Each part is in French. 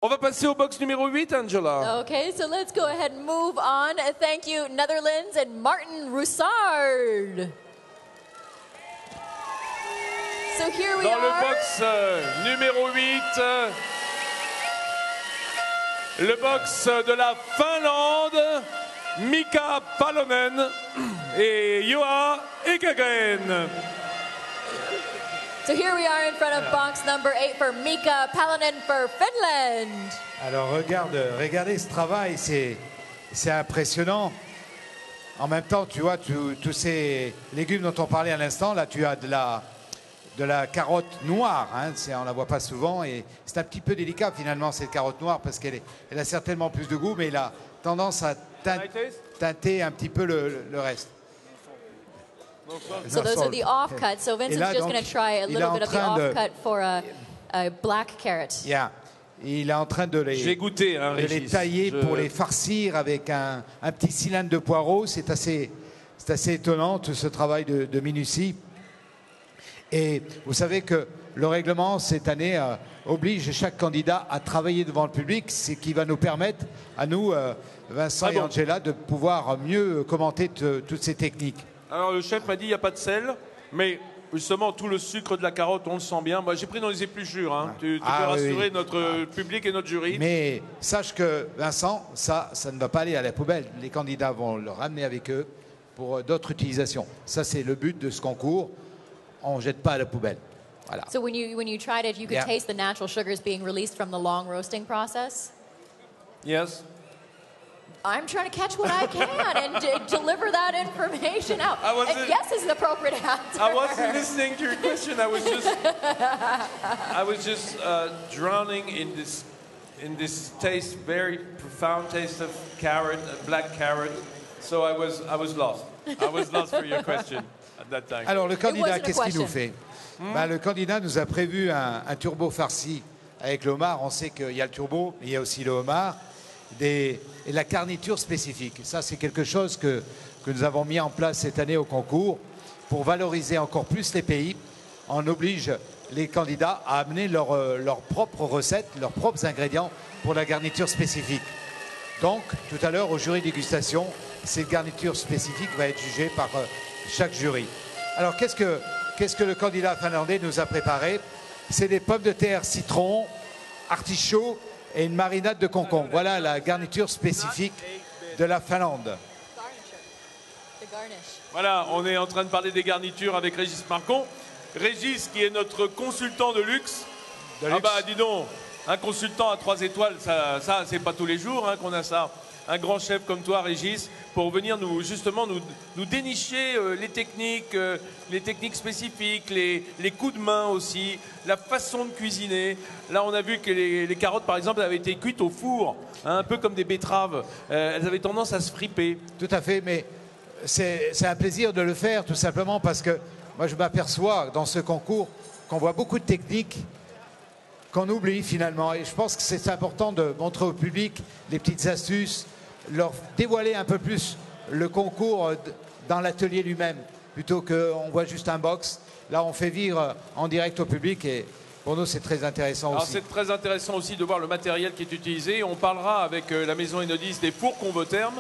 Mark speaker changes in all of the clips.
Speaker 1: On va passer au box numéro 8, Angela.
Speaker 2: Okay, so let's go ahead and move on. Thank you, Netherlands and Martin Roussard. So here we
Speaker 1: Dans
Speaker 2: are.
Speaker 1: le box numéro 8, le box de la Finlande, Mika Palonen et Juha Ikegaen.
Speaker 2: So here we are in front of box number 8 for Mika Palonen for Finland.
Speaker 3: Alors regardez ce travail, c'est impressionnant. En même temps, tu vois, tous ces légumes dont on parlait à l'instant, là tu as de la carotte noire, hein, on la voit pas souvent et c'est un petit peu délicat finalement cette carotte noire parce qu'elle a certainement plus de goût, mais elle a tendance à teinter un petit peu le reste.
Speaker 2: So those are the offcuts. So Vincent's
Speaker 3: là,
Speaker 2: just
Speaker 3: donc,
Speaker 2: going to try a little bit of the offcut for a black carrot.
Speaker 3: Yeah. Il est en train de
Speaker 1: J'ai goûté, hein,
Speaker 3: les tailler pour les farcir avec un petit cylindre de poireaux. C'est assez étonnant tout ce travail de minutie. Et vous savez que le règlement cette année oblige chaque candidat à travailler devant le public, ce qui va nous permettre à nous, Vincent et Angela, de pouvoir mieux commenter toutes ces techniques.
Speaker 1: Alors le chef m'a dit il n'y a pas de sel, mais justement tout le sucre de la carotte, on le sent bien. Moi j'ai pris dans les épluchures, hein. Tu peux rassurer notre public et notre jury.
Speaker 3: Mais sache que Vincent, ça ne va pas aller à la poubelle. Les candidats vont le ramener avec eux pour d'autres utilisations. Ça c'est le but de ce concours. On ne jette pas à la poubelle. Voilà.
Speaker 2: So when you tried it, you could taste the natural sugars being released from the long roasting process?
Speaker 1: Yes.
Speaker 2: I'm trying to catch what I can and deliver that information out. And yes is the appropriate answer.
Speaker 1: I wasn't listening to your question. I was just drowning in this taste, very profound taste of carrot, black carrot. So I was lost. I was lost for your question at that time.
Speaker 3: Alors le candidat, qu'est-ce qu'il nous fait? Le candidat nous a prévu un turbo farci avec le homard. On sait qu'il y a le turbo, mais il y a aussi le homard. Et la garniture spécifique. Ça, c'est quelque chose que nous avons mis en place cette année au concours pour valoriser encore plus les pays. On oblige les candidats à amener leurs propres recettes, leurs propres ingrédients pour la garniture spécifique. Donc, tout à l'heure, au jury dégustation, cette garniture spécifique va être jugée par chaque jury. Alors, qu'est-ce que le candidat finlandais nous a préparé? C'est des pommes de terre, citron, artichaut et une marinade de concombre. Voilà la garniture spécifique de la Finlande.
Speaker 1: Voilà, on est en train de parler des garnitures avec Régis Marcon. Régis qui est notre consultant de luxe. Ah bah dis donc, un consultant à 3 étoiles, ça c'est pas tous les jours hein, qu'on a ça. Un grand chef comme toi, Régis, pour venir nous dénicher les techniques spécifiques, les coups de main aussi, la façon de cuisiner. Là, on a vu que les carottes, par exemple, avaient été cuites au four, hein, un peu comme des betteraves. Elles avaient tendance à se friper.
Speaker 3: Tout à fait, mais c'est un plaisir de le faire, tout simplement parce que moi, je m'aperçois dans ce concours qu'on voit beaucoup de techniques qu'on oublie finalement. Et je pense que c'est important de montrer au public des petites astuces, leur dévoiler un peu plus le concours dans l'atelier lui-même, plutôt qu'on voit juste un box. Là, on fait vivre en direct au public et pour nous, c'est très intéressant aussi.
Speaker 1: C'est très intéressant aussi de voir le matériel qui est utilisé. On parlera avec la maison Enodis des fours Convotherm,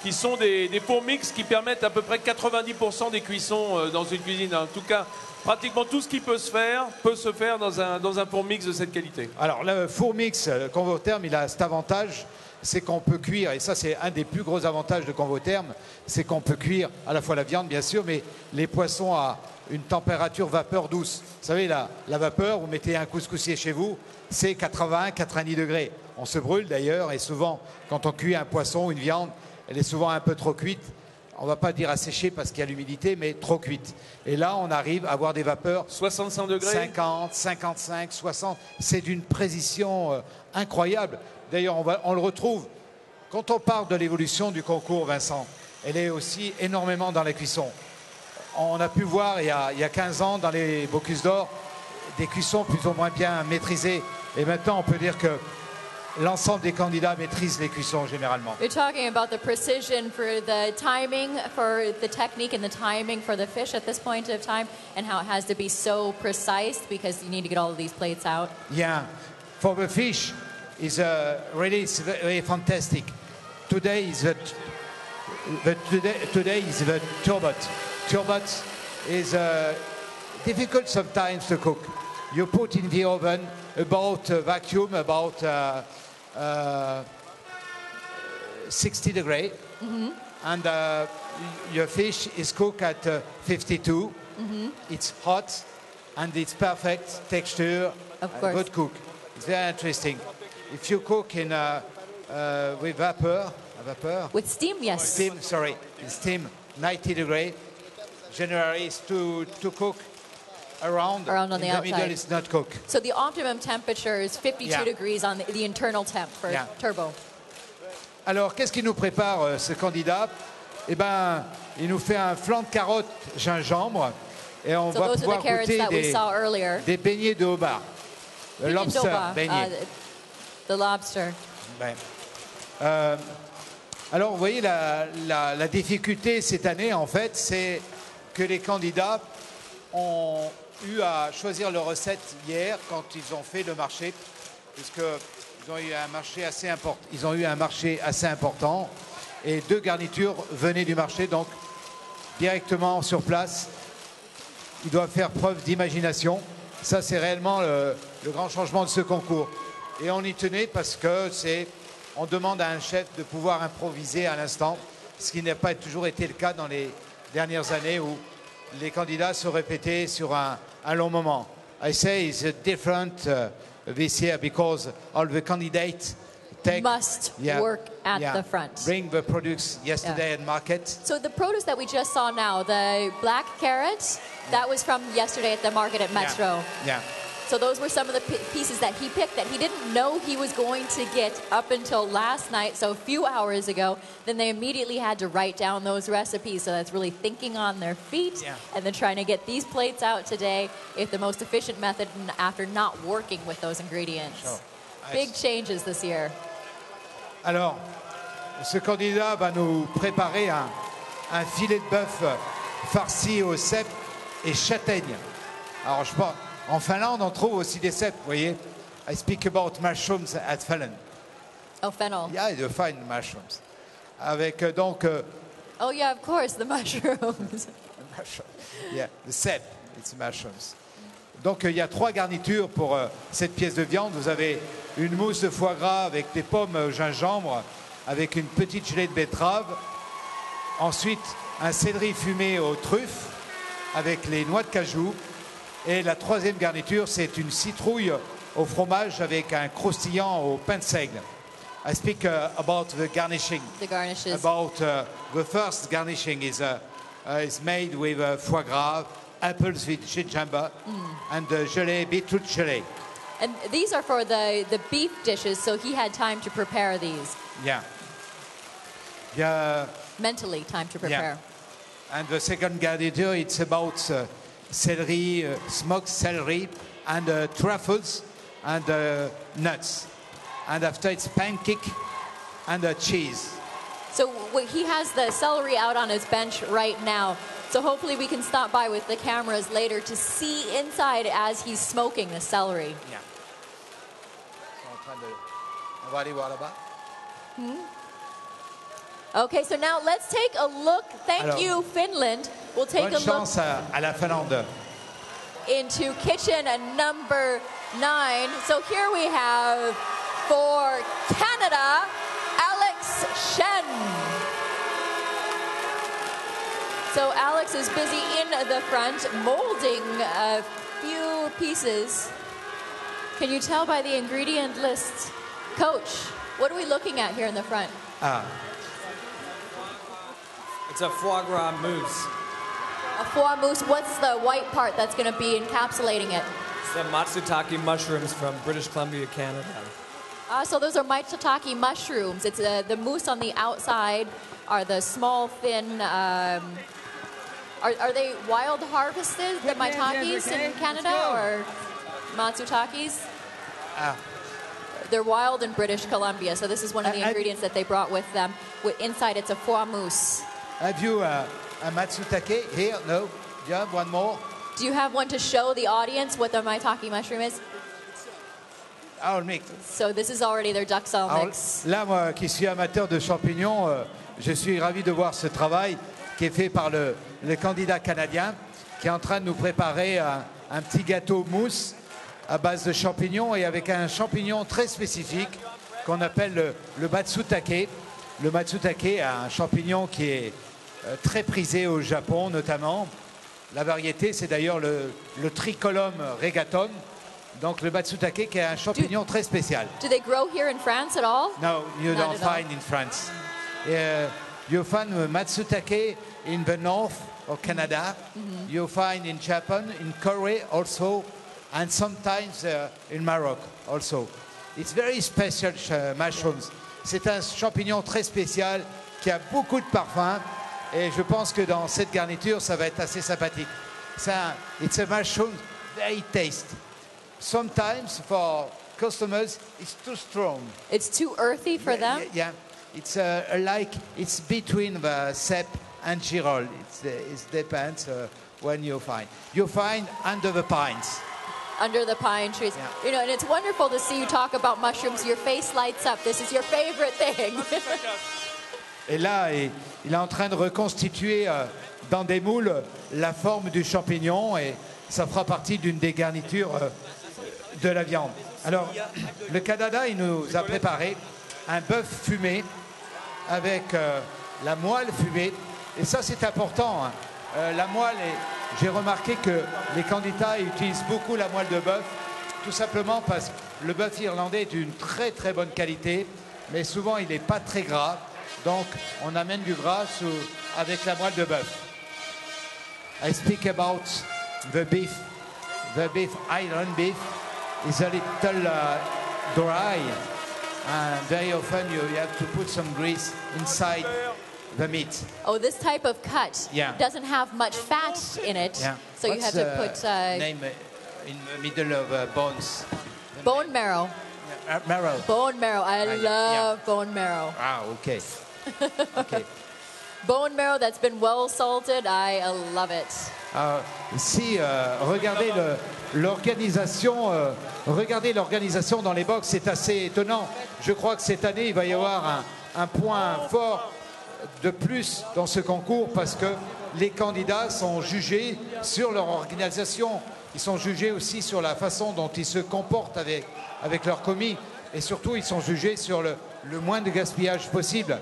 Speaker 1: qui sont des fours mixtes qui permettent à peu près 90% des cuissons dans une cuisine. En tout cas, pratiquement tout ce qui peut se faire dans un four mix de cette qualité.
Speaker 3: Alors, le four mix Convotherm, il a cet avantage, c'est qu'on peut cuire, et ça c'est un des plus gros avantages de Convotherm, c'est qu'on peut cuire à la fois la viande bien sûr, mais les poissons à une température vapeur douce. Vous savez, la vapeur, vous mettez un couscoussier chez vous, c'est 80-90 degrés. On se brûle d'ailleurs, et souvent quand on cuit un poisson ou une viande, elle est souvent un peu trop cuite. On ne va pas dire asséchée parce qu'il y a l'humidité, mais trop cuite. Et là, on arrive à avoir des vapeurs
Speaker 1: 65 degrés,
Speaker 3: 50, 55, 60. C'est d'une précision incroyable. D'ailleurs, on le retrouve. Quand on parle de l'évolution du concours, Vincent, elle est aussi énormément dans la cuisson. On a pu voir il y a 15 ans dans les Bocuse d'Or des cuissons plus ou moins bien maîtrisées. Et maintenant, on peut dire que l'ensemble des candidats maîtrisent les cuissons généralement.
Speaker 2: You're talking about the precision for the timing, for the technique and the timing for the fish at this point of time, and how it has to be so precise because you need to get all of these plates out.
Speaker 3: Yeah, for the fish, is really it's very fantastic. Today is the turbot. Turbot is difficult sometimes to cook. You put in the oven about vacuum about 60 degrees, and your fish is cooked at 52. It's hot, and it's perfect texture.
Speaker 2: Of course.
Speaker 3: Good cook. It's very interesting. If you cook in with vapor.
Speaker 2: With steam, yes.
Speaker 3: Steam 90 degrees. Generally, it's to cook around
Speaker 2: on the outside.
Speaker 3: The middle is not cooked.
Speaker 2: So the optimum temperature is 52 degrees on the internal temp for turbo.
Speaker 3: Alors, qu'est-ce qu'il nous prépare, ce candidat? Eh ben, il nous fait un flan de carottes gingembre et on va pouvoir goûter des beignets de homard. Le lobster beignet.
Speaker 2: The lobster.
Speaker 3: Ben. Alors, vous voyez, la difficulté cette année, en fait, c'est que les candidats ont eu à choisir leur recette hier quand ils ont fait le marché, puisqu'ils ont eu un marché assez important. Ils ont eu un marché assez important et 2 garnitures venaient du marché, donc directement sur place. Ils doivent faire preuve d'imagination. Ça, c'est réellement le grand changement de ce concours. Et on y tenait parce que on demande à un chef de pouvoir improviser à l'instant, ce qui n'a pas toujours été le cas dans les dernières années où les candidats se répétaient sur un long moment. I say it's different this year because all the candidates
Speaker 2: must work at the front.
Speaker 3: Bring the produce yesterday at market.
Speaker 2: So the produce that we just saw now, the black carrot, that was from yesterday at the market at Metro.
Speaker 3: Yeah.
Speaker 2: So those were some of the pieces that he picked that he didn't know he was going to get up until last night, so a few hours ago. Then they immediately had to write down those recipes, so that's really thinking on their feet and then trying to get these plates out today is the most efficient method after not working with those ingredients.
Speaker 3: Sure.
Speaker 2: Big changes this year.
Speaker 3: Alors, ce candidat va nous préparer un filet de bœuf farci aux cèpes et châtaignes. Alors, je pense, en Finlande, on trouve aussi des cèpes, vous voyez. I speak about mushrooms at Finland.
Speaker 2: Oh, fennel.
Speaker 3: Yeah, you find mushrooms. Avec donc...
Speaker 2: oh, yeah, of course, the mushrooms.
Speaker 3: Yeah, the cèpe, it's mushrooms. Donc, il y a 3 garnitures pour cette pièce de viande. Vous avez une mousse de foie gras avec des pommes au gingembre, avec une petite gelée de betterave. Ensuite, un céleri fumé aux truffes, avec les noix de cajou. Et la 3e garniture, c'est une citrouille au fromage avec un croustillant au pain de seigle. I speak about the garnishing.
Speaker 2: The garnishes.
Speaker 3: About the first garnishing is made with foie gras, apples with gingembre, and gelée, beetroot gelée.
Speaker 2: And these are for the beef dishes, so he had time to prepare these.
Speaker 3: Yeah.
Speaker 2: Mentally, time to prepare.
Speaker 3: Yeah. And the second garniture, it's about celery, smoked celery, and truffles, and nuts. And after it's pancake and cheese.
Speaker 2: So he has the celery out on his bench right now. So hopefully we can stop by with the cameras later to see inside as he's smoking the celery.
Speaker 3: Yeah. On va aller voir là-bas.
Speaker 2: Okay, so now let's take a look. Thank you, Finland. We'll take a look
Speaker 3: à la Finlande.
Speaker 2: Into kitchen number 9. So here we have for Canada, Alex Shen. So Alex is busy in the front molding a few pieces. Can you tell by the ingredient list? Coach, what are we looking at here in the front?
Speaker 4: It's a foie gras mousse.
Speaker 2: A foie mousse. What's the white part that's going to be encapsulating it?
Speaker 4: It's the matsutake mushrooms from British Columbia, Canada.
Speaker 2: So those are matsutake mushrooms. It's the mousse on the outside are the small, thin... are they wild harvested, the maitakes in Canada, or matsutakes? They're wild in British Columbia, so this is one of the ingredients that they brought with them. Inside, it's a foie mousse.
Speaker 3: Have you a matsutake here? No? Do you have one more?
Speaker 2: Do you have one to show the audience what the maitake mushroom is?
Speaker 3: Our mix.
Speaker 2: So this is already their duxelle
Speaker 3: Alors,
Speaker 2: mix.
Speaker 3: là, moi qui suis amateur de champignons, je suis ravi de voir ce travail qui est fait par le candidat canadien qui est en train de nous préparer un petit gâteau mousse à base de champignons et avec un champignon très spécifique qu'on appelle le matsutake. Le matsutake est un champignon qui est très prisé au Japon notamment. La variété, c'est d'ailleurs le Tricolum regatum. Donc le matsutake qui est un champignon très spécial.
Speaker 2: Do they grow here in France at all?
Speaker 3: No, you
Speaker 2: Not
Speaker 3: don't
Speaker 2: at all.
Speaker 3: find in France. You find matsutake in the north of Canada. You find in Japan, in Korea also, and sometimes in Morocco also. It's very special mushrooms. C'est un champignon très spécial qui a beaucoup de parfum et je pense que dans cette garniture, ça va être assez sympathique. It's a mushroom very tasty. Sometimes for customers, it's too strong.
Speaker 2: It's too earthy for them?
Speaker 3: Yeah. It's it's between the cep and girol. It depends when you find. You find under the pines.
Speaker 2: Under the pine trees.
Speaker 3: Yeah.
Speaker 2: You know, and it's wonderful to see you talk about mushrooms. Your face lights up. This is your favorite thing.
Speaker 3: Et là, il est en train de reconstituer dans des moules la forme du champignon et ça fera partie d'une des garnitures de la viande. Alors, le Canada, il nous a préparé un bœuf fumé avec la moelle fumée. Et ça, c'est important. La moelle, j'ai remarqué que les candidats utilisent beaucoup la moelle de bœuf, tout simplement parce que le bœuf irlandais est d'une très très bonne qualité, mais souvent il n'est pas très gras. Donc, on amène du gras avec la moelle de bœuf. I speak about the beef. The beef, Iron beef, is a little dry, and very often you have to put some grease inside the meat.
Speaker 2: Oh, this type of cut doesn't have much fat in it.
Speaker 3: Yeah.
Speaker 2: So you have to put
Speaker 3: name in the middle of bones.
Speaker 2: bone marrow.
Speaker 3: Marrow.
Speaker 2: Bone marrow. I love bone marrow.
Speaker 3: Ah, okay. Okay.
Speaker 2: Bone marrow that's been well salted. I love it.
Speaker 3: Si regardez l'organisation dans les box, c'est assez étonnant. Je crois que cette année, il va y avoir un point fort de plus dans ce concours parce que les candidats sont jugés sur leur organisation. Ils sont jugés aussi sur la façon dont ils se comportent avec leurs commis. Et surtout, ils sont jugés sur le moins de gaspillage possible.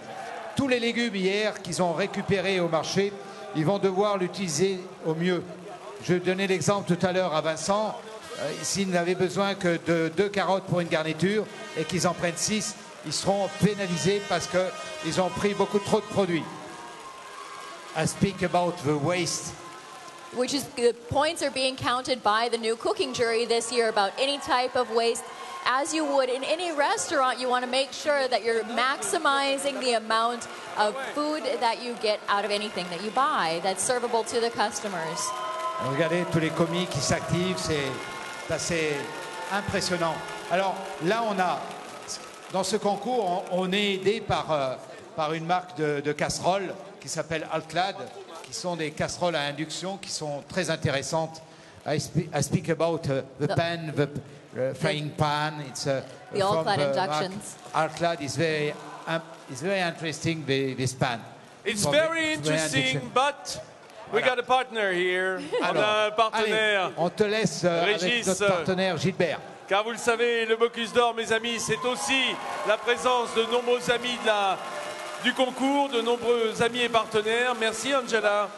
Speaker 3: Tous les légumes hier qu'ils ont récupérés au marché, ils vont devoir l'utiliser au mieux. Je donnais l'exemple tout à l'heure à Vincent. S'ils n'avaient besoin que de 2 carottes pour une garniture et qu'ils en prennent 6, ils seront pénalisés parce qu'ils ont pris beaucoup trop de produits. I speak about the waste.
Speaker 2: Which is the points are being counted by the new cooking jury this year about any type of waste. As you would in any restaurant, you want to make sure that you're maximizing the amount of food that you get out of anything that you buy that's servable to the customers.
Speaker 3: Regardez tous les commis qui s'activent, c'est assez impressionnant. Alors là, dans ce concours, on est aidé par une marque de casseroles qui s'appelle Alclad, qui sont des casseroles à induction qui sont très intéressantes. I speak about the pan, the frying pan. It's
Speaker 2: the Alclad inductions.
Speaker 3: Alclad is very interesting. This pan.
Speaker 1: It's very interesting, but we got a partner here. On a un partenaire.
Speaker 3: Allez, on te laisse avec notre partenaire Gilbert.
Speaker 1: Car vous le savez, le Bocuse d'Or, mes amis, c'est aussi la présence de nombreux amis du concours, de nombreux amis et partenaires. Merci Angela.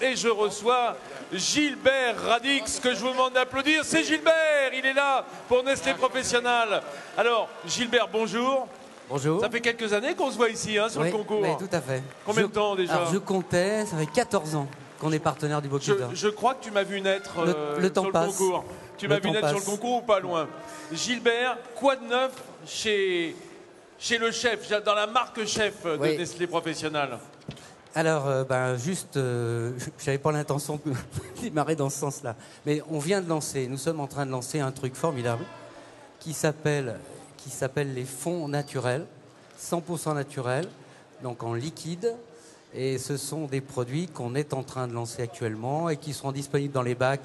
Speaker 1: Et je reçois Gilbert Radix, que je vous demande d'applaudir. C'est Gilbert, il est là pour Nestlé Professionnel. Alors, Gilbert, bonjour.
Speaker 5: Bonjour.
Speaker 1: Ça fait quelques années qu'on se voit ici sur le concours.
Speaker 5: Oui, tout à fait.
Speaker 1: Combien de temps déjà?
Speaker 5: Alors, je comptais, ça fait 14 ans qu'on est partenaire du Bocuse d'Or.
Speaker 1: Je crois que tu m'as vu naître
Speaker 5: le temps
Speaker 1: sur
Speaker 5: passe.
Speaker 1: le concours. Tu m'as vu naître sur le concours ou pas loin? Gilbert, quoi de neuf chez le chef, dans la marque chef de Nestlé Professionnel?
Speaker 5: Alors, j'avais pas l'intention de démarrer dans ce sens-là. Mais nous sommes en train de lancer un truc formidable qui s'appelle les fonds naturels, 100% naturels, donc en liquide. Et ce sont des produits qu'on est en train de lancer actuellement et qui seront disponibles dans les bacs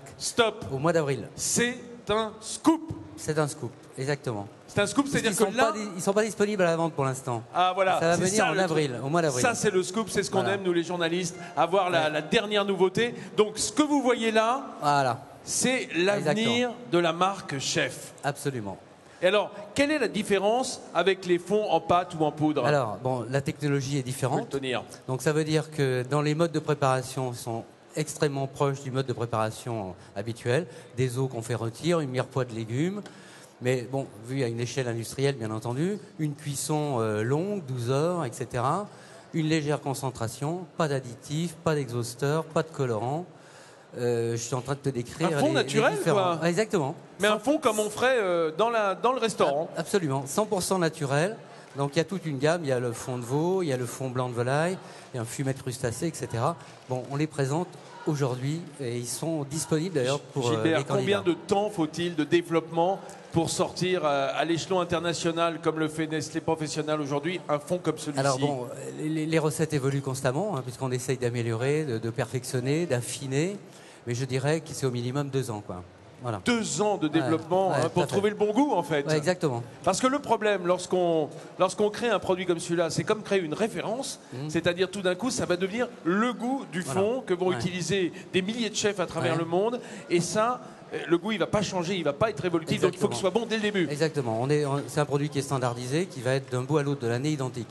Speaker 5: au mois d'avril.
Speaker 1: C'est un scoop.
Speaker 5: C'est un scoop, exactement.
Speaker 1: C'est un scoop, c'est-à-dire que là...
Speaker 5: Ils ne sont pas disponibles à la vente pour l'instant.
Speaker 1: Ah voilà,
Speaker 5: ça va
Speaker 1: c'est
Speaker 5: venir
Speaker 1: ça,
Speaker 5: en avril, au mois d'avril.
Speaker 1: Ça, c'est le scoop, c'est ce qu'on
Speaker 5: Voilà.
Speaker 1: aime, nous les journalistes, avoir la dernière nouveauté. Donc, ce que vous voyez là,
Speaker 5: Voilà,
Speaker 1: c'est l'avenir de la marque Chef.
Speaker 5: absolument.
Speaker 1: Et alors, quelle est la différence avec les fonds en pâte ou en poudre?
Speaker 5: Alors, bon, la technologie est
Speaker 1: Faut le
Speaker 5: différente.
Speaker 1: tenir.
Speaker 5: Donc ça veut dire que dans les modes de préparation, ils sont extrêmement proches du mode de préparation habituel. Des os qu'on fait rôtir, une mirepoix de légumes. Mais bon, vu à une échelle industrielle, bien entendu, une cuisson longue, 12 heures, etc. Une légère concentration, pas d'additifs, pas d'exhausteur, pas de colorant. Je suis en train de te décrire.
Speaker 1: Un fond naturel,
Speaker 5: différents-
Speaker 1: quoi.
Speaker 5: Ouais, exactement.
Speaker 1: Mais un fond comme on ferait dans le restaurant.
Speaker 5: Absolument, 100% naturel. Donc il y a toute une gamme, il y a le fond de veau, il y a le fond blanc de volaille, il y a un fumet de crustacés, etc. Bon, on les présente aujourd'hui et ils sont disponibles d'ailleurs pour
Speaker 1: Gilbert,
Speaker 5: les candidats.
Speaker 1: combien de temps faut-il de développement pour sortir à l'échelon international, comme le fait Nestlé Professionnel aujourd'hui, un fond comme celui-ci?
Speaker 5: Alors bon, les recettes évoluent constamment, hein, puisqu'on essaye d'améliorer, de perfectionner, d'affiner, mais je dirais que c'est au minimum 2 ans, quoi. Voilà.
Speaker 1: 2 ans de développement
Speaker 5: Ouais,
Speaker 1: hein,
Speaker 5: tout
Speaker 1: pour
Speaker 5: à fait.
Speaker 1: trouver le bon goût, en fait.
Speaker 5: Ouais, exactement.
Speaker 1: Parce que le problème, lorsqu'on crée un produit comme celui-là, c'est comme créer une référence, c'est-à-dire tout d'un coup, ça va devenir le goût du
Speaker 5: Voilà.
Speaker 1: fond que vont
Speaker 5: Ouais.
Speaker 1: utiliser des milliers de chefs à travers
Speaker 5: Ouais.
Speaker 1: le monde. Et ça, le goût, il va pas changer, il va pas être révolutif, donc il faut
Speaker 5: Exactement.
Speaker 1: qu'il soit bon dès le début.
Speaker 5: Exactement. C'est un produit qui est standardisé, qui va être d'un bout à l'autre de l'année identique.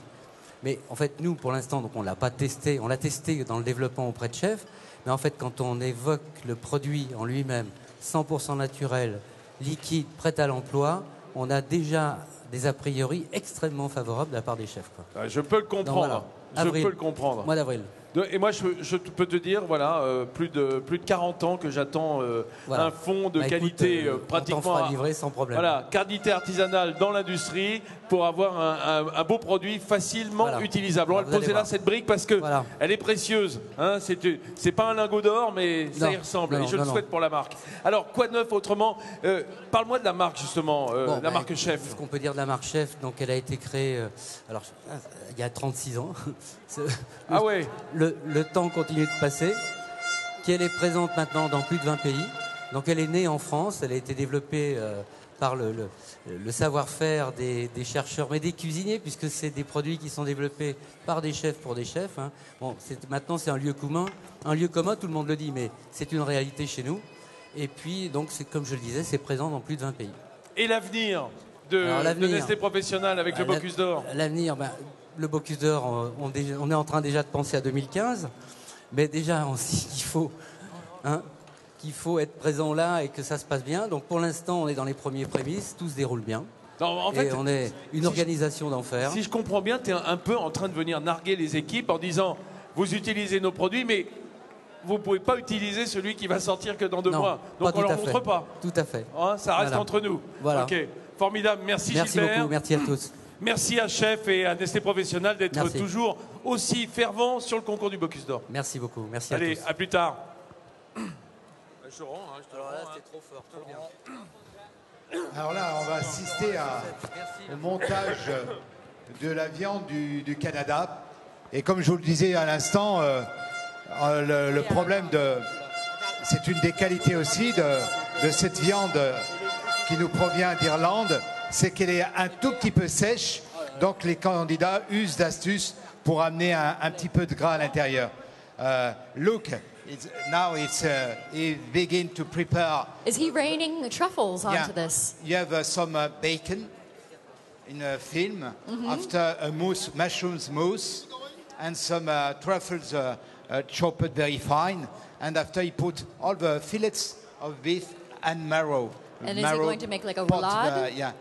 Speaker 5: Mais en fait, nous, pour l'instant, donc on l'a pas testé. On l'a testé dans le développement auprès de chefs. Mais en fait, quand on évoque le produit en lui-même, 100% naturel, liquide, prêt à l'emploi, on a déjà des a priori extrêmement favorables de la part des chefs, quoi.
Speaker 1: Je peux le comprendre.
Speaker 5: Donc voilà.
Speaker 1: Je
Speaker 5: Avril.
Speaker 1: peux le comprendre.
Speaker 5: Mois d'avril.
Speaker 1: Et moi, je peux te dire, voilà, plus de 40 ans que j'attends
Speaker 5: Voilà.
Speaker 1: un fond de
Speaker 5: Bah, écoute,
Speaker 1: qualité
Speaker 5: on t'en
Speaker 1: pratiquement.
Speaker 5: fera livrer sans problème.
Speaker 1: Voilà, qualité artisanale dans l'industrie pour avoir un beau produit facilement
Speaker 5: Voilà.
Speaker 1: utilisable. On va
Speaker 5: Vous
Speaker 1: le poser
Speaker 5: allez
Speaker 1: là,
Speaker 5: voir.
Speaker 1: cette brique, parce que
Speaker 5: Voilà.
Speaker 1: elle est précieuse. Hein, c'est pas un lingot d'or, mais ça
Speaker 5: Non.
Speaker 1: y ressemble.
Speaker 5: Non,
Speaker 1: et je
Speaker 5: non,
Speaker 1: le
Speaker 5: non.
Speaker 1: souhaite pour la marque. Alors, quoi de neuf autrement? Parle-moi de la marque, justement,
Speaker 5: Bon,
Speaker 1: la
Speaker 5: bah,
Speaker 1: marque Chef.
Speaker 5: Ce qu'on peut dire de la marque Chef, donc elle a été créée il y a 36 ans.
Speaker 1: Ah ouais.
Speaker 5: Le temps continue de passer. Qu'elle est présente maintenant dans plus de 20 pays. Donc elle est née en France, elle a été développée par le savoir-faire des chercheurs, mais des cuisiniers, puisque c'est des produits qui sont développés par des chefs pour des chefs. Hein. Bon, maintenant c'est un lieu commun. Un lieu commun, tout le monde le dit, mais c'est une réalité chez nous. Et puis, donc, comme je le disais, c'est présent dans plus de 20 pays.
Speaker 1: Et l'avenir
Speaker 5: Alors,
Speaker 1: de
Speaker 5: l'avenir.
Speaker 1: Nestlé Professionnel avec le Bocuse d'Or?
Speaker 5: L'avenir, le Bocuse d'Or, on est en train déjà de penser à 2015, mais déjà on se dit qu'il faut être présent là et que ça se passe bien. Donc pour l'instant, on est dans les premiers prémices, tout se déroule bien.
Speaker 1: Non, en fait,
Speaker 5: et on est une organisation d'enfer.
Speaker 1: Si je comprends bien, tu es un peu en train de venir narguer les équipes en disant vous utilisez nos produits, mais vous ne pouvez pas utiliser celui qui va sortir que dans 2
Speaker 5: Non,
Speaker 1: mois.
Speaker 5: pas
Speaker 1: Donc on
Speaker 5: tout
Speaker 1: leur
Speaker 5: à fait.
Speaker 1: montre pas.
Speaker 5: Tout à fait.
Speaker 1: Hein, ça reste
Speaker 5: Voilà.
Speaker 1: entre nous.
Speaker 5: Voilà.
Speaker 1: Ok, formidable. Merci Gilbert.
Speaker 5: Beaucoup, merci à tous.
Speaker 1: Merci à Chef et à Nestlé Professionnel d'être
Speaker 5: Merci.
Speaker 1: toujours aussi fervents sur le concours du Bocuse d'Or.
Speaker 5: Merci beaucoup, merci à
Speaker 1: Allez,
Speaker 5: tous.
Speaker 1: à plus tard.
Speaker 3: Alors là, on va assister au montage de la viande du Canada. Et comme je vous le disais à l'instant, le problème c'est une des qualités aussi de cette viande qui nous provient d'Irlande, c'est qu'elle est un tout petit peu sèche. Donc les candidats usent d'astuces pour amener un petit peu de gras à l'intérieur. Look, now he begin to prepare.
Speaker 2: Is he raining truffles onto
Speaker 3: Yeah.
Speaker 2: this?
Speaker 3: You have some bacon in a film, after a mushrooms mousse, and some truffles chopped very fine, and after he put all the fillets of beef and marrow.
Speaker 2: And is he
Speaker 3: Marrow
Speaker 2: going to make like a
Speaker 3: pot,
Speaker 2: roulade?
Speaker 3: yeah.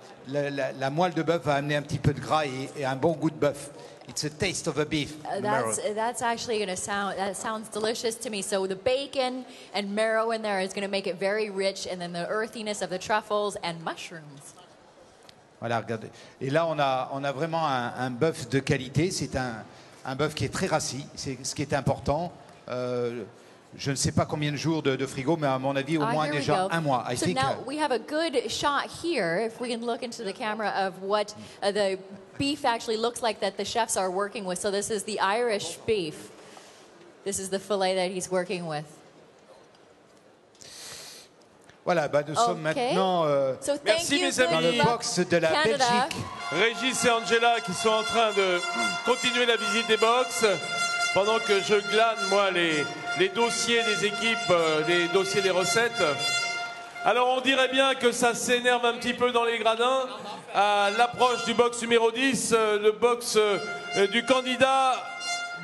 Speaker 3: La moelle de bœuf va amener un petit peu de gras et un bon goût de bœuf. It's a taste of a beef. marrow.
Speaker 2: That's actually going to sounds delicious to me. So the bacon and marrow in there is going to make it very rich, and then the earthiness of the truffles and mushrooms.
Speaker 3: Voilà, regardez. Et là, on a vraiment un bœuf de qualité. C'est un bœuf qui est très rassis. C'est ce qui est important. Je ne sais pas combien de jours de frigo, mais à mon avis, au moins
Speaker 2: Here we
Speaker 3: déjà
Speaker 2: go.
Speaker 3: un mois. I
Speaker 2: So
Speaker 3: think,
Speaker 2: now we have a good shot here, if we can look into the camera, of what the beef actually looks like that the chefs are working with. So this is the Irish beef. This is the fillet that he's working with.
Speaker 3: Voilà, bah, nous sommes maintenant
Speaker 2: So thank
Speaker 1: Merci,
Speaker 2: you,
Speaker 1: mes
Speaker 2: good
Speaker 1: amis.
Speaker 3: dans le
Speaker 2: luck,
Speaker 3: box de la
Speaker 2: Canada.
Speaker 3: Belgique.
Speaker 1: Régis et Angela qui sont en train de continuer la visite des box pendant que je glane, moi, les dossiers des équipes, les dossiers des recettes. Alors, on dirait bien que ça s'énerve un petit peu dans les gradins à l'approche du box numéro 10, le box du candidat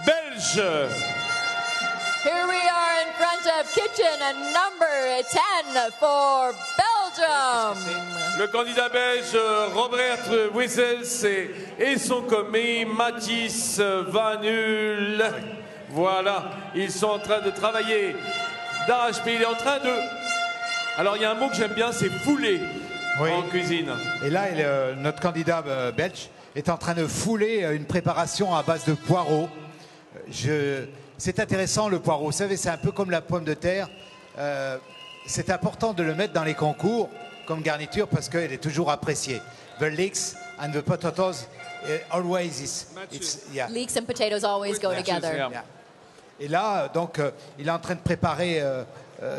Speaker 1: belge.
Speaker 2: Here we are in front of kitchen number 10 for Belgium.
Speaker 1: Le candidat belge Robert Wissels et son commis Mathis Vanul. Voilà, ils sont en train de travailler d'arrache-pied. Il est en train de... Alors il y a un mot que j'aime bien, c'est fouler en cuisine.
Speaker 3: Et là, notre candidat belge est en train de fouler une préparation à base de poireaux. C'est intéressant le poireau. Vous savez, c'est un peu comme la pomme de terre. C'est important de le mettre dans les concours comme garniture parce qu'elle est toujours appréciée. The leeks and the potatoes always yeah.
Speaker 2: Leeks and potatoes always go together.
Speaker 3: Yeah. Et là, donc, il est en train de préparer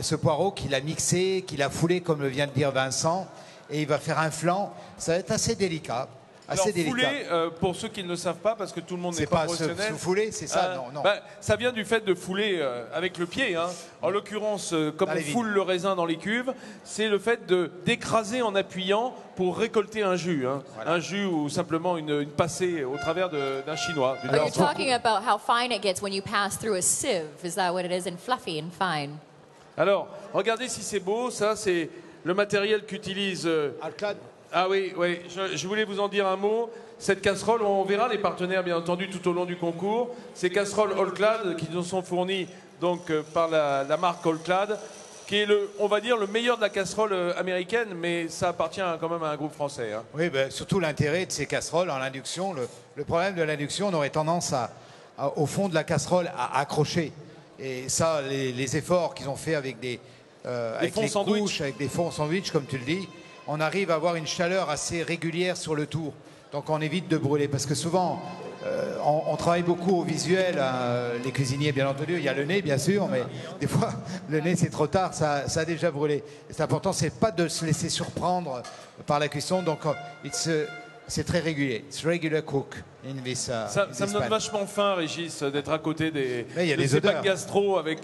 Speaker 3: ce poireau qu'il a mixé, qu'il a foulé, comme le vient de dire Vincent, et il va faire un flan. Ça va être assez délicat.
Speaker 1: Alors fouler, pour ceux qui ne le savent pas, parce que tout le monde n'est pas professionnel.
Speaker 3: C'est pas fouler, c'est ça, non.
Speaker 1: Bah, ça vient du fait de fouler avec le pied. Hein. En l'occurrence, comme on foule le raisin dans les cuves, c'est le fait d'écraser en appuyant pour récolter un jus. Hein. Voilà. Un jus ou simplement une passée au travers d'un chinois.
Speaker 2: Are you talking about how fine it gets when you pass through a sieve? Is that what it is, in fluffy and fine?
Speaker 1: Alors, regardez si c'est beau. Ça, c'est le matériel qu'utilise...
Speaker 3: Alclad.
Speaker 1: Ah oui, je voulais vous en dire un mot. Cette casserole, on verra les partenaires bien entendu tout au long du concours. Ces casseroles All-Clad qui nous sont fournies donc, par la marque All-Clad, qui est on va dire le meilleur de la casserole américaine, mais ça appartient quand même à un groupe français. Hein.
Speaker 3: Oui, ben, surtout l'intérêt de ces casseroles en induction. Le problème de l'induction, on aurait tendance au fond de la casserole à accrocher. Et ça, les efforts qu'ils ont fait avec avec les couches, avec des fonds sandwich, comme tu le dis, on arrive à avoir une chaleur assez régulière sur le tour. Donc on évite de brûler. Parce que souvent, on travaille beaucoup au visuel, hein, les cuisiniers bien entendu. Il y a le nez bien sûr, mais des fois, le nez c'est trop tard, ça a déjà brûlé. Et c'est important, c'est pas de se laisser surprendre par la cuisson. Donc c'est très régulier. It's regular cook in this,
Speaker 1: ça me donne vachement faim, Régis, d'être à côté de ces bacs gastro avec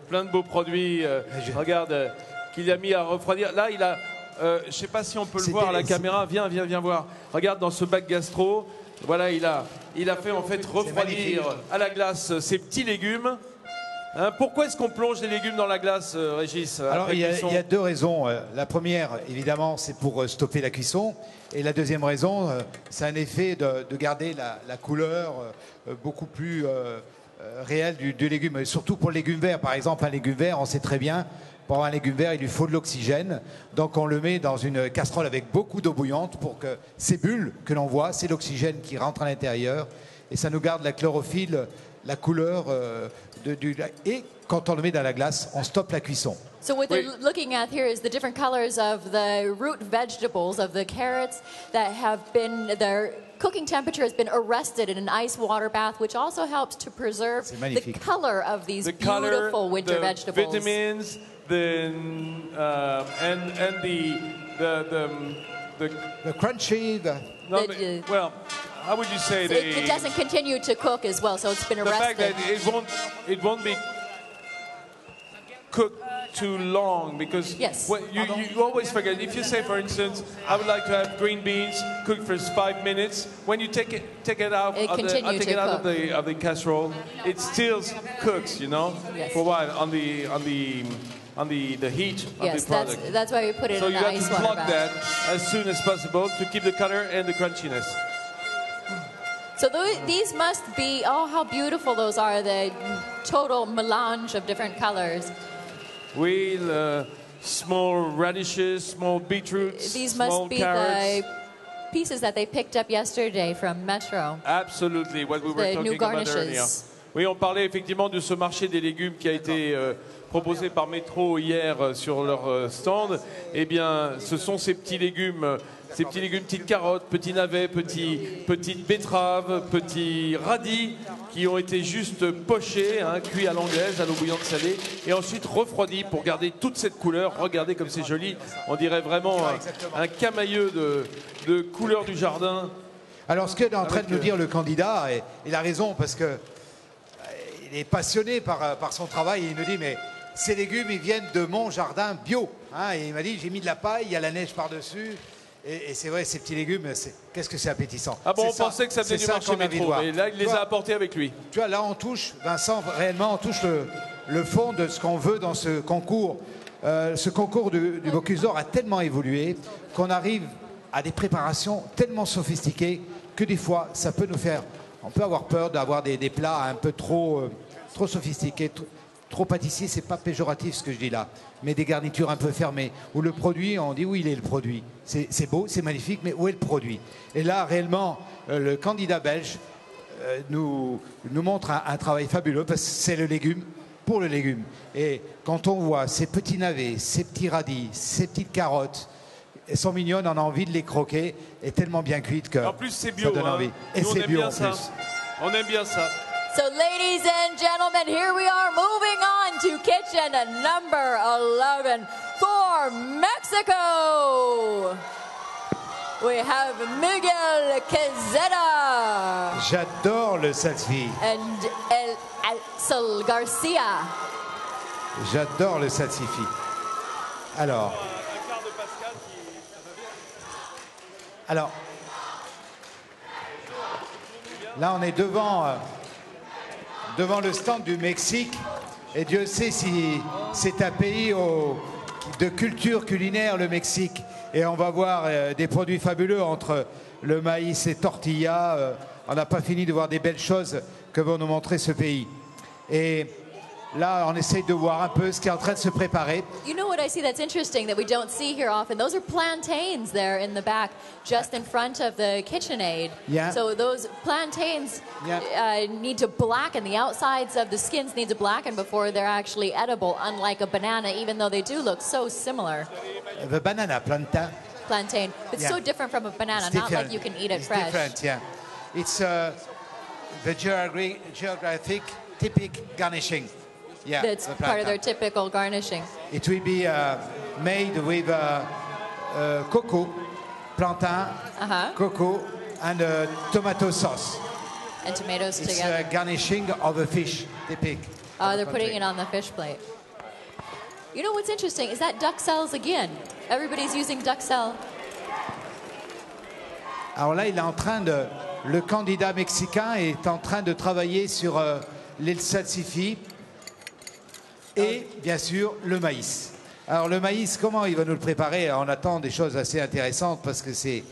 Speaker 1: plein de beaux produits. Regarde, qu'il a mis à refroidir. Là, il a... je ne sais pas si on peut le voir à la caméra. Viens voir. Regarde dans ce bac gastro. Voilà, il a fait en fait refroidir à la glace ces petits légumes. Hein, pourquoi est-ce qu'on plonge les légumes dans la glace, Régis?
Speaker 3: Alors, il y a deux raisons. La première, évidemment, c'est pour stopper la cuisson. Et la deuxième raison, c'est un effet de garder la couleur beaucoup plus réelle du légume. Et surtout pour le légume vert. Par exemple, un légume vert, on sait très bien, pour avoir un légume vert, il lui faut de l'oxygène. Donc on le met dans une casserole avec beaucoup d'eau bouillante pour que ces bulles que l'on voit, c'est l'oxygène qui rentre à l'intérieur. Et ça nous garde la chlorophylle, la couleur et quand on le met dans la glace, on stoppe la cuisson.
Speaker 2: So what they're looking at here is the different colors of the root vegetables, of the carrots that have been, their cooking temperature has been arrested in an ice water bath, which also helps to preserve the color of these beautiful winter vegetables.
Speaker 1: The vitamins, and
Speaker 3: the crunchy,
Speaker 1: well, how would you say
Speaker 2: it doesn't continue to cook as well, so it's been arrested.
Speaker 1: The fact that it won't be cooked too long, because you always forget. If you say, for instance, I would like to have green beans cooked for 5 minutes, when you take it out of the casserole, it still cooks, you know, for a while on the heat of the product.
Speaker 2: That's why we put it in the ice water bath.
Speaker 1: So you have to plug that as soon as possible to keep the color and the crunchiness.
Speaker 2: So these must be, oh, how beautiful those are, the total melange of different colors.
Speaker 1: Oui, small radishes, small beetroots,
Speaker 2: these
Speaker 1: small
Speaker 2: must be
Speaker 1: carrots.
Speaker 2: The pieces that they picked up yesterday from Metro.
Speaker 1: Absolutely, what we were talking about earlier. Oui, on parlait effectivement de ce marché des légumes qui a été proposé par Métro hier sur leur stand. Eh bien, ce sont ces petits légumes, petites carottes, petits navets, petites betteraves, petits radis qui ont été juste pochés, hein, cuits à l'anglaise, à l'eau bouillante salée, et ensuite refroidis pour garder toute cette couleur. Regardez comme c'est joli. On dirait vraiment un camailleux de couleur du jardin.
Speaker 3: Alors, ce qu'est en train de nous dire le candidat, et il a raison, parce que il est passionné par son travail, et il nous dit, mais ces légumes, ils viennent de mon jardin bio. Hein, et il m'a dit, j'ai mis de la paille, il y a la neige par-dessus. Et c'est vrai, ces petits légumes, qu'est-ce que c'est appétissant.
Speaker 1: Ah bon, on pensait que ça venait du marché Métro, mais là, il les a apportés avec lui.
Speaker 3: Tu vois, là, on touche, Vincent, réellement, on touche le fond de ce qu'on veut dans ce concours. Ce concours du Bocuse d'Or a tellement évolué qu'on arrive à des préparations tellement sophistiquées que des fois, ça peut nous faire... On peut avoir peur d'avoir des plats un peu trop sophistiqués, trop pâtissiers. C'est pas péjoratif ce que je dis là, mais des garnitures un peu fermées. Où le produit, on dit où il est le produit. C'est beau, c'est magnifique, mais où est le produit? Et là, réellement, le candidat belge nous montre un travail fabuleux parce que c'est le légume pour le légume. Et quand on voit ces petits navets, ces petits radis, ces petites carottes, elles sont mignonnes, on a envie de les croquer, et tellement bien cuites que
Speaker 1: en plus, c'est bio,
Speaker 3: ça donne envie. Et
Speaker 1: nous,
Speaker 3: c'est bio en
Speaker 1: ça.
Speaker 3: plus.
Speaker 1: On aime bien ça.
Speaker 2: So, ladies and gentlemen, here we are moving on to kitchen number 11 for Mexico. We have Miguel Quezada.
Speaker 3: J'adore le salsifis.
Speaker 2: And El Axel Garcia.
Speaker 3: J'adore le salsifis. Alors, là, on est devant le stand du Mexique. Et Dieu sait si c'est un pays de culture culinaire, le Mexique. Et on va voir des produits fabuleux entre le maïs et tortilla. On n'a pas fini de voir des belles choses que vont nous montrer ce pays. Et là, on essaye de voir un peu ce qui est en train de se préparer.
Speaker 2: You know what I see that's interesting that we don't see here often? Those are plantains there in the back, just in front of the KitchenAid.
Speaker 3: Yeah.
Speaker 2: So those plantains need to blacken. The outsides of the skins need to blacken before they're actually edible, unlike a banana, even though they do look so similar.
Speaker 3: The banana plantain.
Speaker 2: Plantain. It's so different from a banana, not like you can eat it fresh.
Speaker 3: Different, yeah. It's the geographic typic garnishing. Yeah,
Speaker 2: That's part of their typical garnishing.
Speaker 3: It will be made with cocoa, plantain, cocoa, and tomato sauce.
Speaker 2: And tomatoes
Speaker 3: It's
Speaker 2: together.
Speaker 3: Garnishing of a fish, typic.
Speaker 2: They're putting it on the fish plate. You know what's interesting is that duxelles again. Everybody's using duxelle.
Speaker 3: Alors là, le candidat mexicain est en train de travailler sur les salsifis et bien sûr le maïs. Alors le maïs, comment il va nous le préparer? On attend des choses assez intéressantes parce que c'est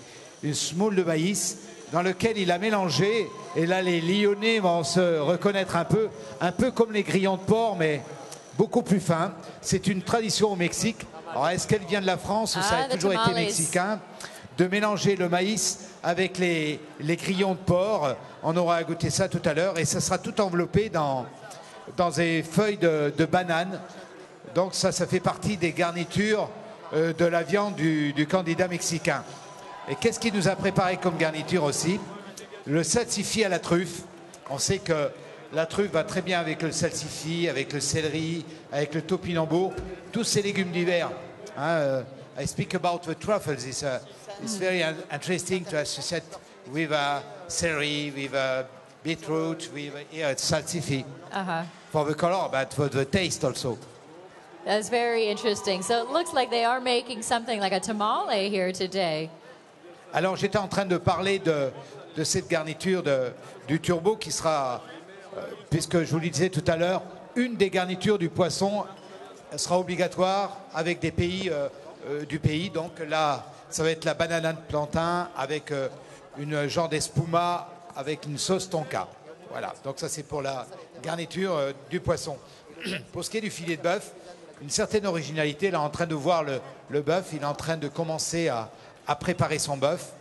Speaker 3: une semoule de maïs dans lequel il a mélangé, et là les Lyonnais vont se reconnaître un peu comme les grillons de porc, mais beaucoup plus fins. C'est une tradition au Mexique. Alors est-ce qu'elle vient de la France ou ça a toujours été mexicain, de mélanger le maïs avec les grillons de porc? On aura à goûter ça tout à l'heure, et ça sera tout enveloppé dans des feuilles de banane. Donc ça fait partie des garnitures de la viande du candidat mexicain. Et qu'est-ce qu'il nous a préparé comme garniture aussi? Le salsifis à la truffe. On sait que la truffe va très bien avec le salsifis, avec le céleri, avec le topinambour, tous ces légumes d'hiver. Hein, I speak about the truffles. It's very interesting to associate with celery, with beetroot, with salsifis. For the color, but for the taste also.
Speaker 2: That's very interesting. So it looks like they are making something like a tamale here today.
Speaker 3: Alors j'étais en train de parler de cette garniture du turbo qui sera, puisque je vous le disais tout à l'heure, une des garnitures du poisson sera obligatoire avec des pays du pays. Donc là, ça va être la banana de plantain avec une genre d'espuma avec une sauce tonka. Voilà, donc ça c'est pour la garniture du poisson. Pour ce qui est du filet de bœuf, une certaine originalité. Là, en train de voir le bœuf, il est en train de commencer à préparer son bœuf.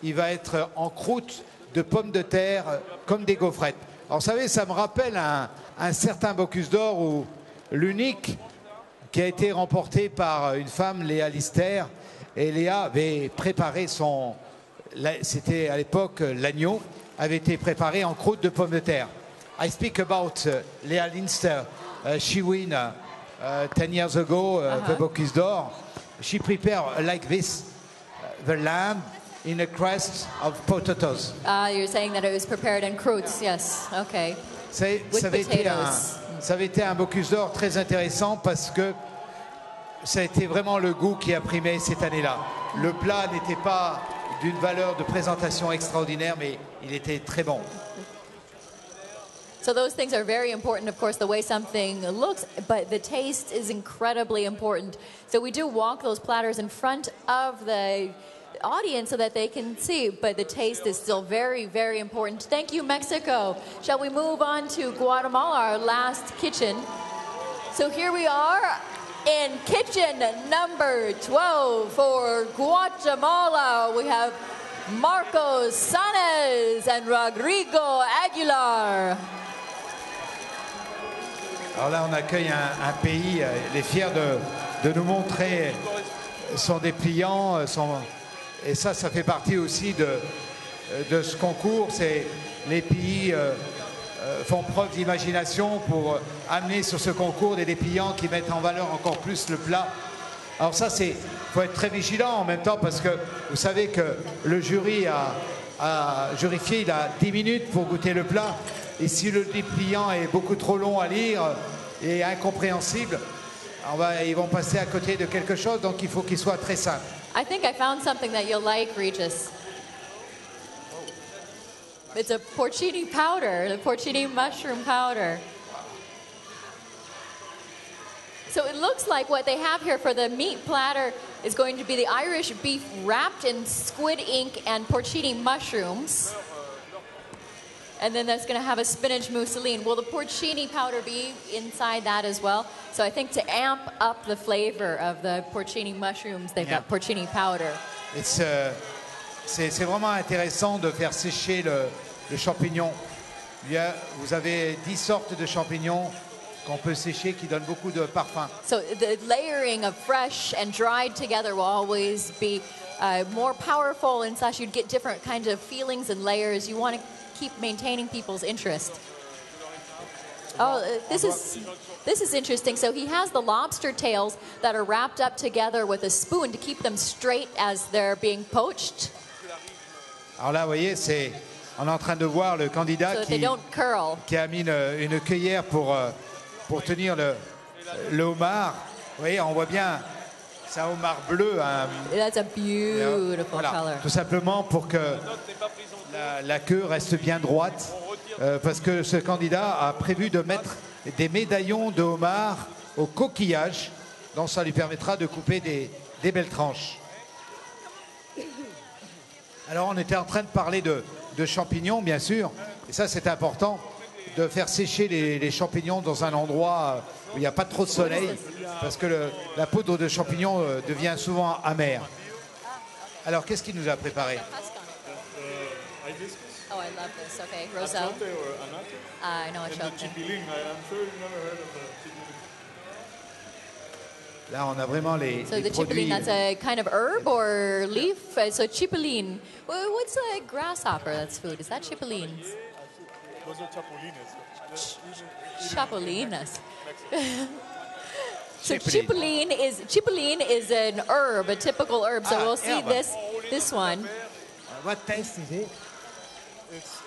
Speaker 3: Il va être en croûte de pommes de terre comme des gaufrettes. Alors, vous savez, ça me rappelle un certain Bocuse d'Or où l'unique qui a été remporté par une femme, Léa Lister. Et Léa avait préparé c'était à l'époque l'agneau, avait été préparé en croûte de pommes de terre. I speak about Léa Lister. She win 10 years ago the Bocuse d'Or. She prepared like this, the lamb in a crust of potatoes.
Speaker 2: You're saying that it was prepared in croûtes, yes, okay.
Speaker 3: Ça avait été un Bocuse d'Or très intéressant parce que ça a été vraiment le goût qui a primé cette année-là. Le plat n'était pas d'une valeur de présentation extraordinaire, mais il était très bon.
Speaker 2: So those things are very important, of course, the way something looks, but the taste is incredibly important. So we do walk those platters in front of the audience so that they can see, but the taste is still very, very important. Thank you, Mexico. Shall we move on to Guatemala, our last kitchen? So here we are in kitchen number 12 for Guatemala. We have Marcos Sanes and Rodrigo Aguilar.
Speaker 3: Alors là, on accueille un pays, il est fier de nous montrer son dépliant, et ça fait partie aussi de ce concours. C'est les pays font preuve d'imagination pour amener sur ce concours des dépliants qui mettent en valeur encore plus le plat. Alors ça, faut être très vigilant en même temps parce que vous savez que le jury a jurifié, il a 10 minutes pour goûter le plat. Et si le dépliant est beaucoup trop long à lire et incompréhensible, ils vont passer à côté de quelque chose, donc il faut qu'il soit très simple.
Speaker 2: I think I found something that you'll like, Regis. It's a porcini powder, the porcini mushroom powder. So it looks like what they have here for the meat platter is going to be the Irish beef wrapped in squid ink and porcini mushrooms. And then that's going to have a spinach mousseline. Will the porcini powder be inside that as well? So I think to amp up the flavor of the porcini mushrooms, they've got porcini powder.
Speaker 3: C'est vraiment intéressant de faire sécher le champignon. Vous avez 10 sortes de champignons qu'on peut sécher qui donnent beaucoup de parfum.
Speaker 2: So the layering of fresh and dried together will always be more powerful, and such you'd get different kinds of feelings and layers. You want to keep maintaining people's interest. Oh, this is interesting. So he has the lobster tails that are wrapped up together with a spoon to keep them straight as they're being poached.
Speaker 3: Alors là, vous voyez, on est en train de voir le candidat qui a mis une cueillère pour tenir le homard. Vous voyez, on voit bien, c'est un homard bleu.
Speaker 2: That's a beautiful color.
Speaker 3: Tout simplement pour que la queue reste bien droite, parce que ce candidat a prévu de mettre des médaillons de homard au coquillage, donc ça lui permettra de couper des belles tranches. Alors on était en train de parler de champignons, bien sûr, et ça c'est important, de faire sécher les champignons dans un endroit où il n'y a pas trop de soleil, parce que la poudre de champignons devient souvent amère. Alors qu'est-ce qu'il nous a préparé?
Speaker 2: Oh, I love this. Okay, Roselle. I know it's chocolate.
Speaker 3: Là, on a vraiment les
Speaker 2: So the
Speaker 3: produits.
Speaker 2: chipilín, that's a kind of herb or leaf. So chipilín. What's a grasshopper? That's food. Is that chipilín?
Speaker 6: Those are chapulines.
Speaker 2: Chapulines. So chipilín is an herb, a typical herb. So we'll see this one.
Speaker 3: What taste is it?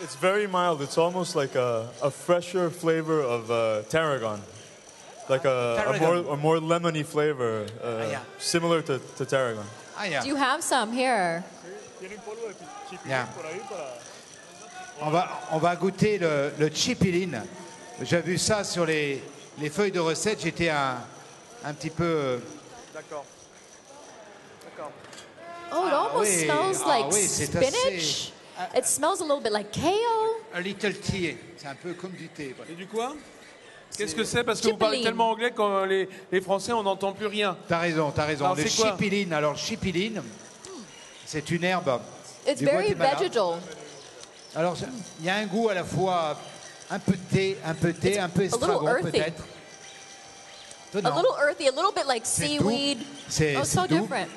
Speaker 6: It's very mild. It's almost like a fresher flavor of tarragon. Like a more lemony flavor, similar to tarragon.
Speaker 2: Do you have some here?
Speaker 3: Yeah. On va goûter le chipilín. J'ai vu ça sur les feuilles de recettes. J'étais un petit peu...
Speaker 6: D'accord.
Speaker 2: Oh, it almost smells like spinach. It smells a little bit like kale.
Speaker 3: A little tea. C'est un peu comme du thé.
Speaker 1: Et du quoi? Qu'est-ce que c'est? Parce que vous parlez tellement anglais que les Français, on n'entend plus rien.
Speaker 3: T'as raison.
Speaker 1: Alors,
Speaker 3: le chipilín. Alors, le chipilín, c'est une herbe
Speaker 2: It's
Speaker 3: du
Speaker 2: very
Speaker 3: Guatemala.
Speaker 2: vegetal.
Speaker 3: Alors, il y a un goût à la fois Un peu de thé, un peu estragon peut-être.
Speaker 2: A little earthy, a little bit like seaweed.
Speaker 3: C'est
Speaker 2: so
Speaker 3: doux.
Speaker 2: different.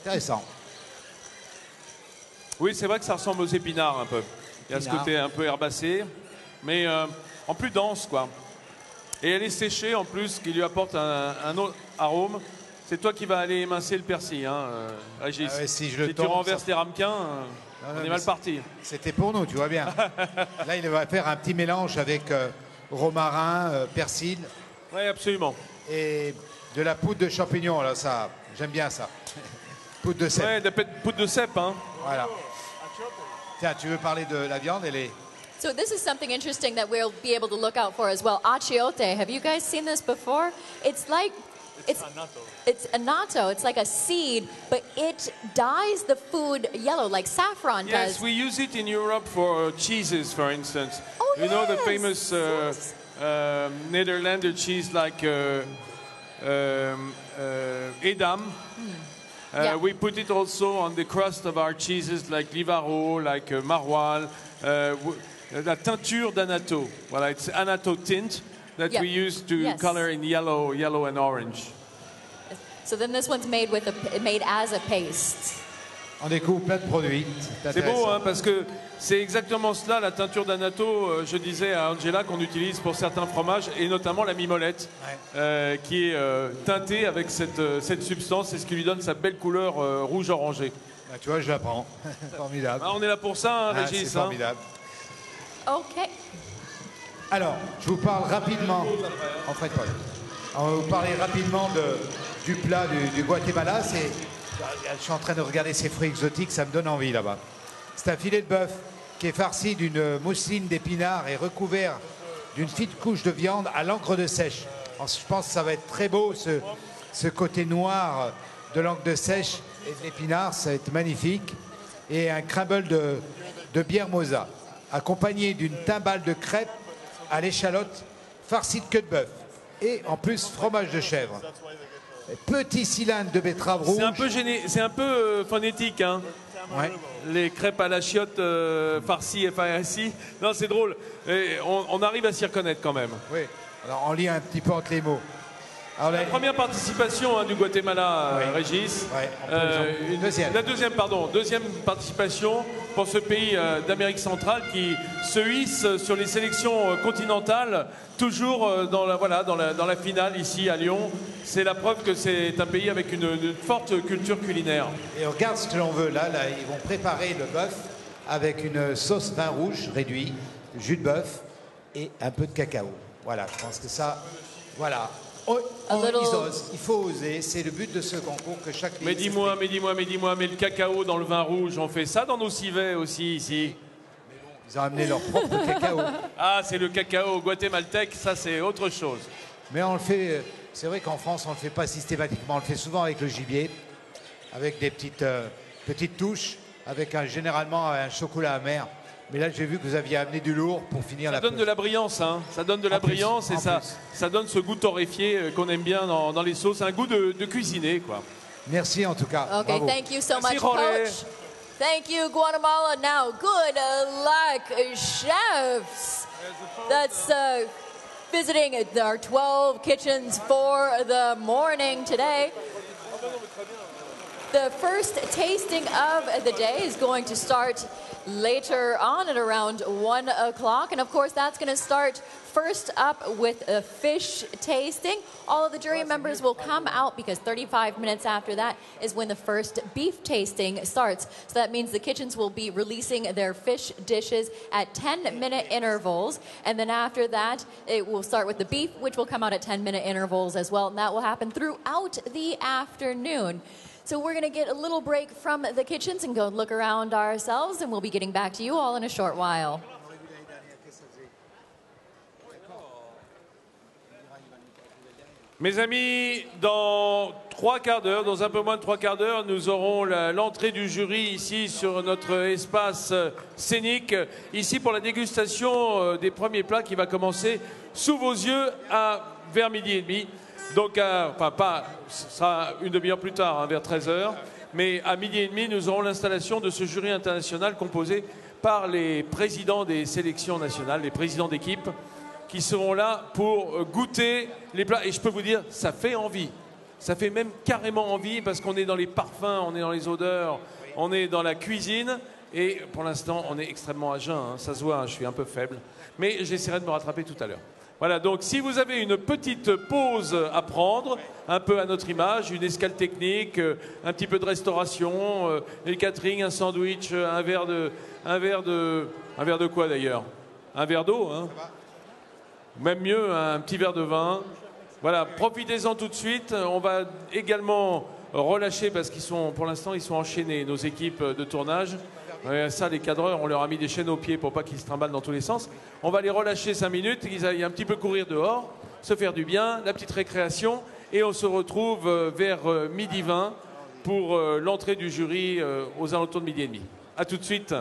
Speaker 3: Intéressant.
Speaker 1: Oui, c'est vrai que ça ressemble aux épinards un peu. Il y a ce côté un peu herbacé, mais en plus dense, quoi. Et elle est séchée en plus, ce qui lui apporte un autre arôme. C'est toi qui vas aller émincer le persil, hein, Régis.
Speaker 3: Ah ouais, si
Speaker 1: tu renverses les ramequins, on est mal parti.
Speaker 3: C'était pour nous, tu vois bien. Là, il va faire un petit mélange avec romarin, persil.
Speaker 1: Oui, absolument.
Speaker 3: Et de la poudre de champignons, là, ça, j'aime bien ça. Poudre de cèpe.
Speaker 1: Ouais, de poudre de cèpe, hein.
Speaker 3: Voilà. Tiens, tu veux parler de la viande? Elle est...
Speaker 2: So this is something interesting that we'll be able to look out for as well. Achiote. Have you guys seen this before? It's like it's annatto. It's like a seed, but it dyes the food yellow like saffron does.
Speaker 1: Yes, we use it in Europe for cheeses, for instance.
Speaker 2: Oh,
Speaker 1: you know the
Speaker 2: yes,
Speaker 1: famous
Speaker 2: yes.
Speaker 1: Netherlander cheese like Edam.
Speaker 2: Yeah.
Speaker 1: We put it also on the crust of our cheeses like Livaro, like Maroilles. La teinture d'annatto. Voilà, it's annatto tint that we use to color in yellow and orange.
Speaker 2: So then this one's made as a paste.
Speaker 3: On découvre plein de produits.
Speaker 1: C'est beau, hein, parce que c'est exactement cela, la teinture d'annatto. Je disais à Angela qu'on utilise pour certains fromages, et notamment la mimolette, qui est teintée avec cette substance, et ce qui lui donne sa belle couleur rouge-orangée.
Speaker 3: Bah, tu vois, je l'apprends. Formidable.
Speaker 1: Ah, on est là pour ça, hein, Régis.
Speaker 3: C'est formidable.
Speaker 2: OK.
Speaker 3: Alors, je vous parle rapidement. En fait, on va vous parler rapidement du plat du Guatemala. Je suis en train de regarder ces fruits exotiques, ça me donne envie là-bas. C'est un filet de bœuf qui est farci d'une mousseline d'épinards et recouvert d'une fine couche de viande à l'encre de sèche. Alors, je pense que ça va être très beau, ce côté noir de l'encre de sèche et de l'épinard, ça va être magnifique. Et un crumble de bière mosa, accompagné d'une timbale de crêpes à l'échalote farcie de queue de bœuf. Et en plus, fromage de chèvre. Petit cylindre de betterave rouge.
Speaker 1: C'est un peu phonétique, hein.
Speaker 3: Ouais.
Speaker 1: Les crêpes à la chiotte farcies et farcies. Non, c'est drôle. Et on arrive à s'y reconnaître quand même.
Speaker 3: Oui. Alors, on lit un petit peu entre les mots. Alors,
Speaker 1: la première participation du Guatemala, Régis.
Speaker 3: Ouais, deuxième.
Speaker 1: La deuxième participation pour ce pays d'Amérique centrale qui se hisse sur les sélections continentales, toujours dans la finale ici à Lyon. C'est la preuve que c'est un pays avec une forte culture culinaire.
Speaker 3: Et on regarde ce que l'on veut. Là, ils vont préparer le bœuf avec une sauce vin rouge réduit, jus de bœuf et un peu de cacao. Voilà, je pense que ça... Voilà. Il faut oser, c'est le but de ce concours que chaque pays...
Speaker 1: Mais dis-moi, mais le cacao dans le vin rouge, on fait ça dans nos civets aussi ici.
Speaker 3: Ils ont amené leur propre cacao.
Speaker 1: Ah, c'est le cacao guatémaltèque, ça c'est autre chose.
Speaker 3: Mais on le fait, c'est vrai qu'en France on ne le fait pas systématiquement, on le fait souvent avec le gibier, avec des petites touches, avec généralement un chocolat amer. Mais là, j'ai vu que vous aviez amené du lourd pour finir
Speaker 1: Ça donne de la brillance, hein. Ça donne de la brillance et ça donne ce goût torréfié qu'on aime bien dans les sauces. Un goût de cuisiner, quoi.
Speaker 3: Merci en tout cas.
Speaker 2: Okay,
Speaker 3: bravo.
Speaker 2: thank you so
Speaker 1: Merci,
Speaker 2: much,
Speaker 1: Jorge.
Speaker 2: Coach. Thank you, Guatemala. Now, good luck, chefs. That's visiting our 12 kitchens for the morning today. The first tasting of the day is going to start later on at around 1 o'clock. And of course, that's going to start first up with a fish tasting. All of the jury members will come out because 35 minutes after that is when the first beef tasting starts. So that means the kitchens will be releasing their fish dishes at 10-minute intervals. And then after that, it will start with the beef, which will come out at 10-minute intervals as well. And that will happen throughout the afternoon. So we're going to get a little break from the kitchens and go look around ourselves, and we'll be getting back to you all in a short while.
Speaker 1: Mes amis, dans 3 quarts d'heure, dans un peu moins de 3 quarts d'heure, nous aurons l'entrée du jury ici sur notre espace scénique, ici pour la dégustation des premiers plats qui va commencer sous vos yeux vers 12h30. Donc, enfin, pas, ça sera une demi-heure plus tard, hein, vers 13h. Mais à 12h30, nous aurons l'installation de ce jury international composé par les présidents des sélections nationales, les présidents d'équipe, qui seront là pour goûter les plats. Et je peux vous dire, ça fait envie. Ça fait même carrément envie parce qu'on est dans les parfums, on est dans les odeurs, on est dans la cuisine. Et pour l'instant, on est extrêmement à jeun. Hein. Ça se voit, hein, je suis un peu faible. Mais j'essaierai de me rattraper tout à l'heure. Voilà, donc si vous avez une petite pause à prendre, un peu à notre image, une escale technique, un petit peu de restauration, le catering, un sandwich, un verre de quoi d'ailleurs? Un verre d'eau, hein? Même mieux, un petit verre de vin. Voilà, profitez-en tout de suite. On va également relâcher, parce qu'ils sont, pour l'instant, ils sont enchaînés, nos équipes de tournage. Ça, les cadreurs, on leur a mis des chaînes aux pieds pour pas qu'ils se trimballent dans tous les sens. On va les relâcher 5 minutes, ils aillent un petit peu courir dehors, se faire du bien, la petite récréation, et on se retrouve vers 12h20 pour l'entrée du jury aux alentours de 12h30. A tout de suite.